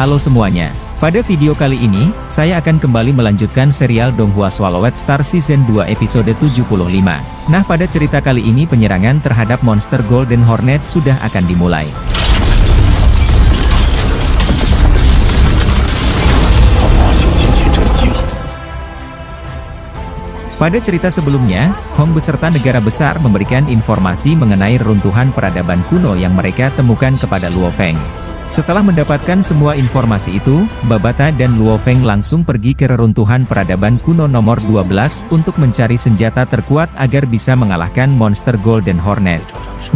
Halo semuanya, pada video kali ini, saya akan kembali melanjutkan serial Donghua Swallowed Star Season 2 episode 75. Nah, pada cerita kali ini penyerangan terhadap monster Golden Hornet sudah akan dimulai. Pada cerita sebelumnya, Hong beserta negara besar memberikan informasi mengenai reruntuhan peradaban kuno yang mereka temukan kepada Luo Feng. Setelah mendapatkan semua informasi itu, Babata dan Luo Feng langsung pergi ke reruntuhan peradaban kuno nomor 12 untuk mencari senjata terkuat agar bisa mengalahkan monster Golden Hornet.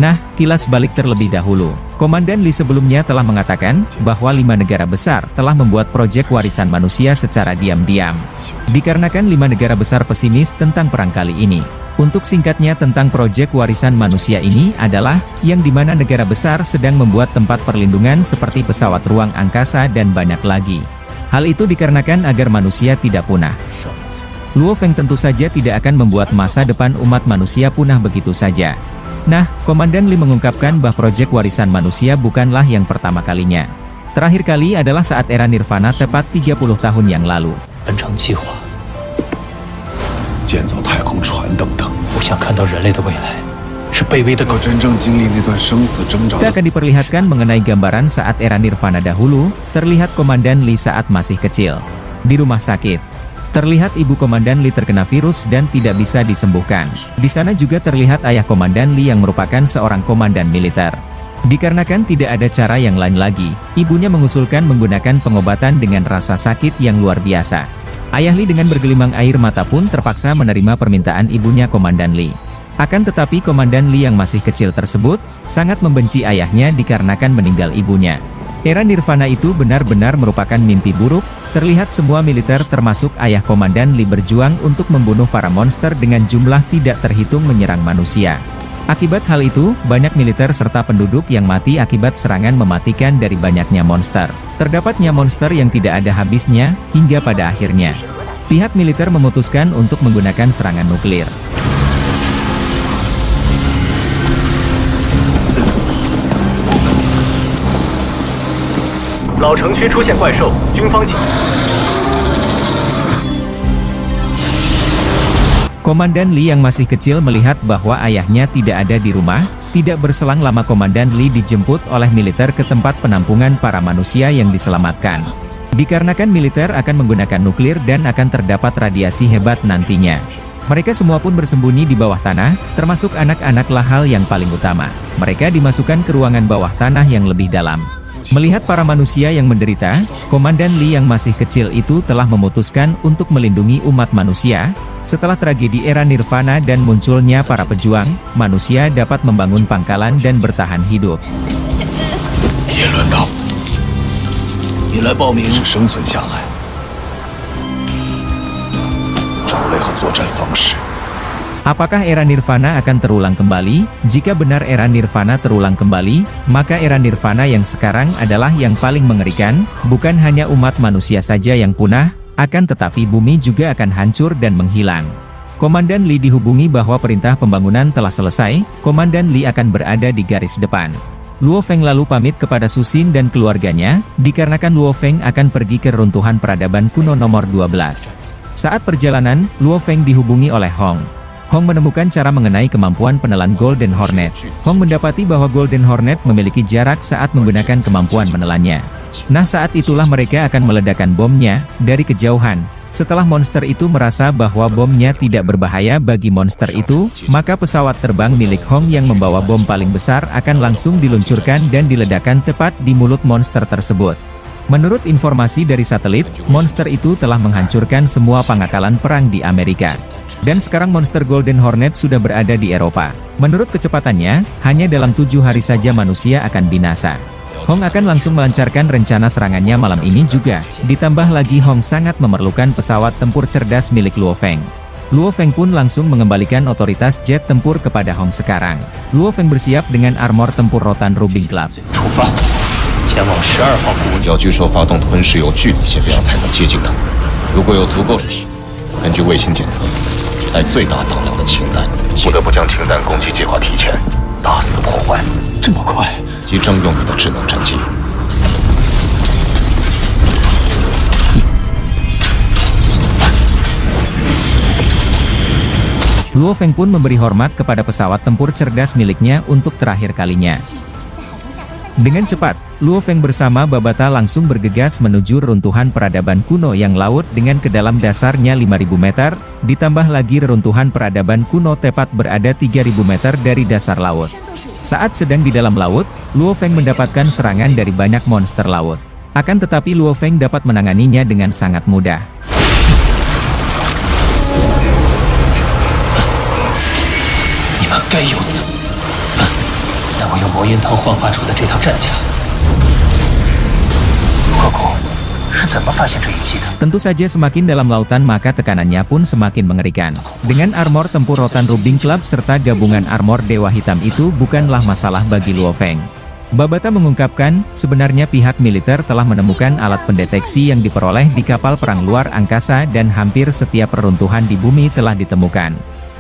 Nah, kilas balik terlebih dahulu. Komandan Li sebelumnya telah mengatakan bahwa 5 negara besar telah membuat proyek warisan manusia secara diam-diam. Dikarenakan 5 negara besar pesimis tentang perang kali ini. Untuk singkatnya tentang proyek warisan manusia ini adalah, yang dimana negara besar sedang membuat tempat perlindungan seperti pesawat ruang angkasa dan banyak lagi. Hal itu dikarenakan agar manusia tidak punah. Luo Feng tentu saja tidak akan membuat masa depan umat manusia punah begitu saja. Nah, Komandan Li mengungkapkan bahwa proyek warisan manusia bukanlah yang pertama kalinya. Terakhir kali adalah saat era Nirvana tepat 30 tahun yang lalu. 建造太空船等等，我想看到人类的未来，是卑微的。要真正经历那段生死挣扎。 Kita akan diperlihatkan mengenai gambaran saat era Nirvana dahulu, terlihat Komandan Li saat masih kecil. Di rumah sakit. Terlihat ibu Komandan Li terkena virus dan tidak bisa disembuhkan. Di sana juga terlihat ayah Komandan Li yang merupakan seorang komandan militer. Dikarenakan tidak ada cara yang lain lagi, ibunya mengusulkan menggunakan pengobatan dengan rasa sakit yang luar biasa. Ayah Li dengan bergelimang air mata pun terpaksa menerima permintaan ibunya Komandan Li. Akan tetapi Komandan Li yang masih kecil tersebut, sangat membenci ayahnya dikarenakan meninggal ibunya. Era Nirvana itu benar-benar merupakan mimpi buruk, terlihat semua militer termasuk ayah Komandan Li berjuang untuk membunuh para monster dengan jumlah tidak terhitung menyerang manusia. Akibat hal itu, banyak militer serta penduduk yang mati akibat serangan mematikan dari banyaknya monster. Terdapatnya monster yang tidak ada habisnya, hingga pada akhirnya, pihak militer memutuskan untuk menggunakan serangan nuklir. Komandan Li yang masih kecil melihat bahwa ayahnya tidak ada di rumah. Tidak berselang lama Komandan Li dijemput oleh militer ke tempat penampungan para manusia yang diselamatkan. Dikarenakan militer akan menggunakan nuklir dan akan terdapat radiasi hebat nantinya. Mereka semua pun bersembunyi di bawah tanah, termasuk anak-anaklah hal yang paling utama. Mereka dimasukkan ke ruangan bawah tanah yang lebih dalam. Melihat para manusia yang menderita, Komandan Li yang masih kecil itu telah memutuskan untuk melindungi umat manusia. Setelah tragedi era Nirvana dan munculnya para pejuang, manusia dapat membangun pangkalan dan bertahan hidup. 也轮到你来报名，是生存下来，种类和作战方式。 Apakah era Nirvana akan terulang kembali? Jika benar era Nirvana terulang kembali, maka era Nirvana yang sekarang adalah yang paling mengerikan. Bukan hanya umat manusia saja yang punah, akan tetapi bumi juga akan hancur dan menghilang. Komandan Li dihubungi bahwa perintah pembangunan telah selesai, Komandan Li akan berada di garis depan. Luo Feng lalu pamit kepada Su Xin dan keluarganya, dikarenakan Luo Feng akan pergi ke reruntuhan peradaban kuno nomor 12. Saat perjalanan, Luo Feng dihubungi oleh Hong. Hong menemukan cara mengenai kemampuan penelan Golden Hornet. Hong mendapati bahwa Golden Hornet memiliki jarak saat menggunakan kemampuan menelannya. Nah, saat itulah mereka akan meledakkan bomnya dari kejauhan. Setelah monster itu merasa bahwa bomnya tidak berbahaya bagi monster itu, maka pesawat terbang milik Hong yang membawa bom paling besar akan langsung diluncurkan dan diledakkan tepat di mulut monster tersebut. Menurut informasi dari satelit, monster itu telah menghancurkan semua pangkalan perang di Amerika. Dan sekarang monster Golden Hornet sudah berada di Eropa. Menurut kecepatannya, hanya dalam 7 hari saja manusia akan binasa. Hong akan langsung melancarkan rencana serangannya malam ini juga. Ditambah lagi Hong sangat memerlukan pesawat tempur cerdas milik Luo Feng. Luo Feng pun langsung mengembalikan otoritas jet tempur kepada Hong sekarang. Luo Feng bersiap dengan armor tempur rotan Rubing Club. 前往12号古要据说发动吞噬有距离线，这样才能接近它。如果有足够的体，根据卫星检测，带最大当量的氢弹，不得不将氢弹攻击计划提前，大肆破坏。这么快？即征用你的智能战机。Luo Feng pun memberi hormat kepada pesawat tempur cerdas miliknya untuk terakhir kalinya. Dengan cepat, Luo Feng bersama Babata langsung bergegas menuju reruntuhan peradaban kuno yang laut dengan kedalam dasarnya 5.000 meter, ditambah lagi reruntuhan peradaban kuno tepat berada 3.000 meter dari dasar laut. Saat sedang di dalam laut, Luo Feng mendapatkan serangan dari banyak monster laut. Akan tetapi Luo Feng dapat menanganinya dengan sangat mudah. 你们该有此。但我用魔音堂幻化出的这套战甲，国公是怎么发现这一击的？ Tentu saja semakin dalam lautan maka tekanannya pun semakin mengerikan. Dengan armor tempur rotan Rubing Club serta gabungan armor Dewa Hitam itu bukanlah masalah bagi Luo Feng. Babata mengungkapkan, sebenarnya pihak militer telah menemukan alat pendeteksi yang diperoleh di kapal perang luar angkasa dan hampir setiap reruntuhan di bumi telah ditemukan.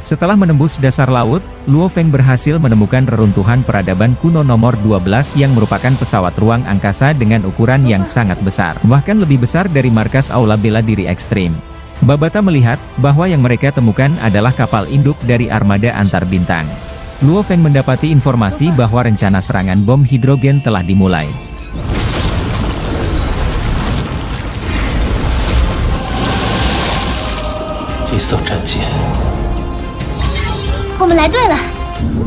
Setelah menembus dasar laut, Luo Feng berhasil menemukan reruntuhan peradaban kuno nomor 12 yang merupakan pesawat ruang angkasa dengan ukuran yang sangat besar, bahkan lebih besar dari markas Aula Bela Diri Ekstrim. Babata melihat bahwa yang mereka temukan adalah kapal induk dari armada antar bintang. Luo Feng mendapati informasi bahwa rencana serangan bom hidrogen telah dimulai. 这艘战舰， 我们来对了。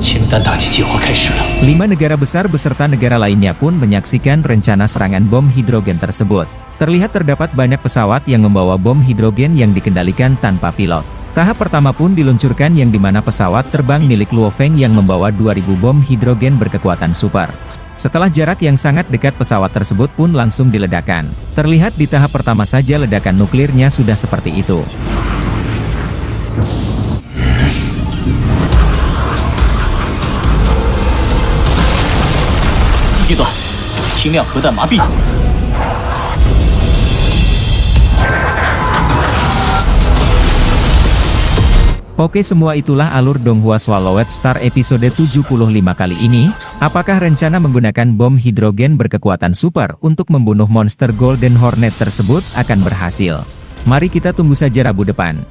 清单打击计划开始了。 5 negara besar beserta negara lainnya pun menyaksikan rencana serangan bom hidrogen tersebut. Terlihat terdapat banyak pesawat yang membawa bom hidrogen yang dikendalikan tanpa pilot. Tahap pertama pun diluncurkan yang dimana pesawat terbang milik Luo Feng yang membawa 2000 bom hidrogen berkekuatan super. Setelah jarak yang sangat dekat pesawat tersebut pun langsung diledakkan. Terlihat di tahap pertama saja ledakan nuklirnya sudah seperti itu. 阶段，轻量核弹麻痹。 Oke, semua itulah alur Donghua Swallowed Star episode 75 kali ini. Apakah rencana menggunakan bom hidrogen berkekuatan super untuk membunuh monster Golden Hornet tersebut akan berhasil? Mari kita tunggu saja Rabu depan.